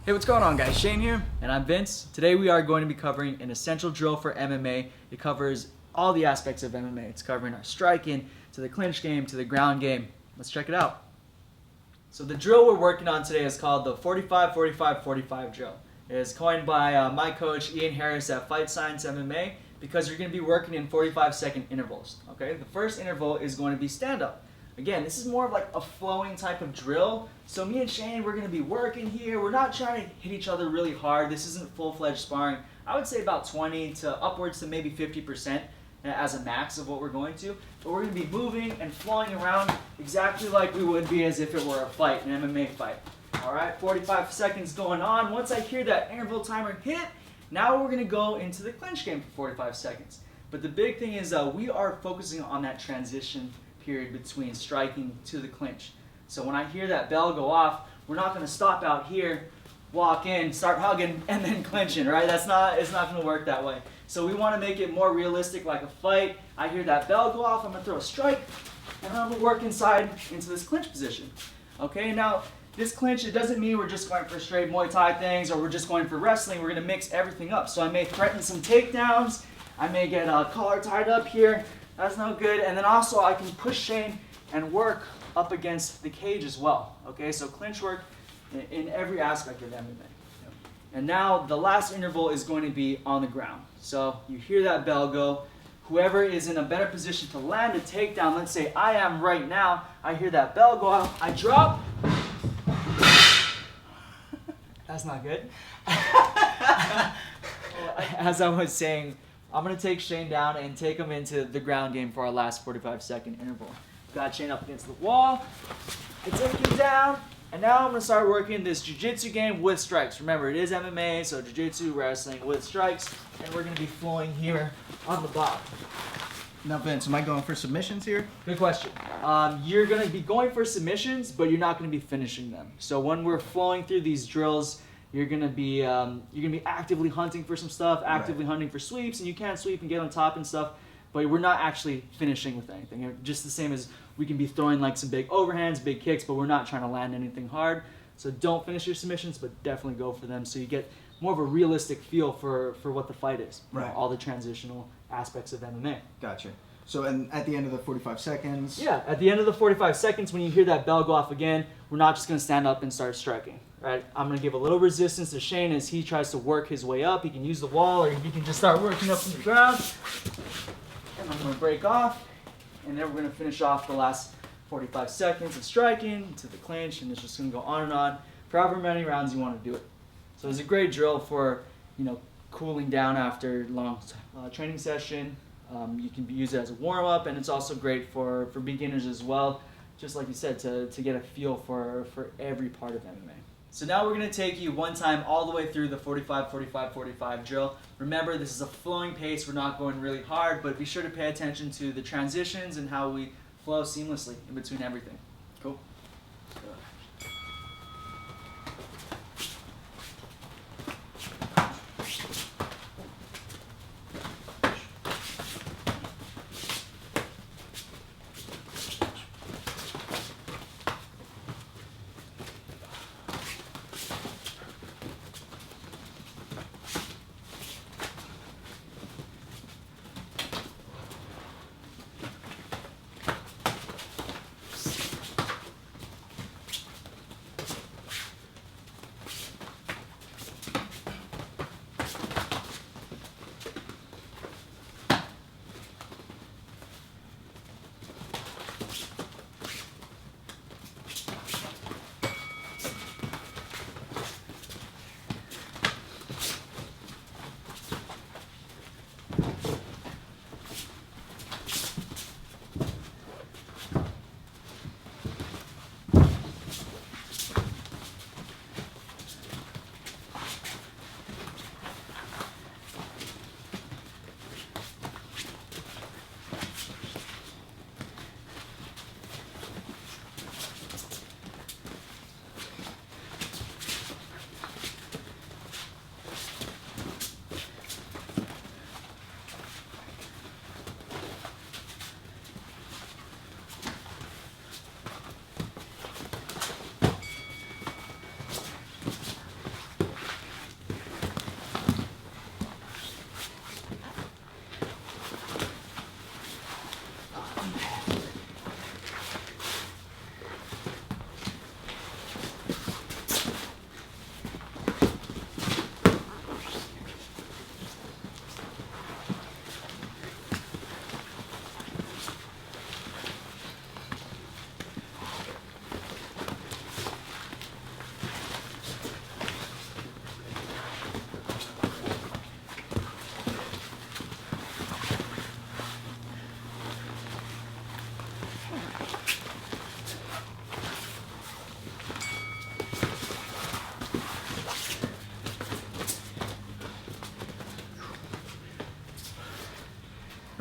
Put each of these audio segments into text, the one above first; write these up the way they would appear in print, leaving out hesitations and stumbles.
Hey, what's going on, guys? Shane here. And I'm Vince. Today we are going to be covering an essential drill for MMA. It covers all the aspects of MMA. It's covering our striking, to the clinch game, to the ground game. Let's check it out. So the drill we're working on today is called the 45-45-45 drill. It is coined by my coach, Ian Harris at Fight Science MMA, because you're going to be working in 45-second intervals. Okay, the first interval is going to be stand-up. Again, this is more of like a flowing type of drill. So me and Shane, we're going to be working here. We're not trying to hit each other really hard. This isn't full-fledged sparring. I would say about 20 to upwards to maybe 50% as a max of what we're going to. But we're going to be moving and flowing around exactly like we would be as if it were a fight, an MMA fight. All right, 45 seconds going on. Once I hear that interval timer hit, now we're going to go into the clinch game for 45 seconds. But the big thing is we are focusing on that transition period between striking to the clinch. So when I hear that bell go off, we're not going to stop out here, walk in, start hugging, and then clinching, right? It's not going to work that way. So we want to make it more realistic, like a fight. I hear that bell go off, I'm going to throw a strike, and I'm going to work inside into this clinch position. Okay, now this clinch, it doesn't mean we're just going for straight Muay Thai things or we're just going for wrestling. We're going to mix everything up. So I may threaten some takedowns. I may get a collar tied up here. That's no good. And then also I can push Shane and work up against the cage as well. Okay, so clinch work in every aspect of MMA. And now the last interval is going to be on the ground. So you hear that bell go. Whoever is in a better position to land a takedown, let's say I am right now, I hear that bell go off, I drop. That's not good. As I was saying, I'm going to take Shane down and take him into the ground game for our last 45-second interval. Got Shane up against the wall. I take him down. And now I'm going to start working this jiu-jitsu game with strikes. Remember, it is MMA, so jiu-jitsu, wrestling with strikes. And we're going to be flowing here on the bottom. Now, Vince, am I going for submissions here? Good question. You're going to be going for submissions, but you're not going to be finishing them. So when we're flowing through these drills, you're gonna be actively hunting for some stuff, actively hunting for sweeps, and you can sweep and get on top and stuff, but we're not actually finishing with anything. Just the same as we can be throwing like some big overhands, big kicks, but we're not trying to land anything hard. So don't finish your submissions, but definitely go for them so you get more of a realistic feel for what the fight is. Right. You know, all the transitional aspects of MMA. Gotcha. So, and at the end of the 45 seconds? Yeah, at the end of the 45 seconds, when you hear that bell go off again, we're not just gonna stand up and start striking. Right? I'm going to give a little resistance to Shane as he tries to work his way up. He can use the wall or he can just start working up from the ground. And I'm going to break off. And then we're going to finish off the last 45 seconds of striking to the clinch. And it's just going to go on and on for however many rounds you want to do it. So it's a great drill for, cooling down after long training session. You can use it as a warm-up. And it's also great for beginners as well. Just like you said, to get a feel for every part of MMA. So now we're going to take you one time all the way through the 45-45-45 drill. Remember, this is a flowing pace. We're not going really hard, but be sure to pay attention to the transitions and how we flow seamlessly in between everything. Cool.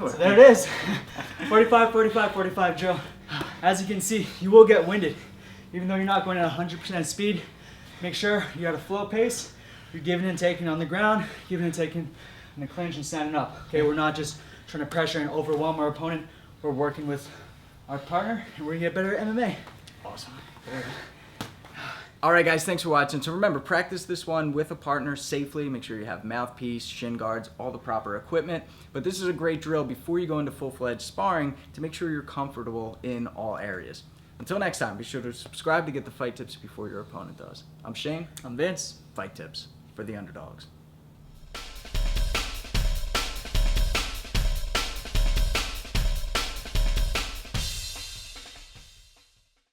So there it is. 45, 45, 45 drill. As you can see, you will get winded. Even though you're not going at 100% speed, make sure you're at a flow pace. You're giving and taking on the ground, giving and taking in the clinch and standing up. Okay, we're not just trying to pressure and overwhelm our opponent. We're working with our partner, and we're gonna get better at MMA. Awesome. All right, guys, thanks for watching. So remember, practice this one with a partner safely. Make sure you have mouthpiece, shin guards, all the proper equipment. But this is a great drill before you go into full-fledged sparring to make sure you're comfortable in all areas. Until next time, be sure to subscribe to get the fight tips before your opponent does. I'm Shane. I'm Vince. Fight tips for the underdogs.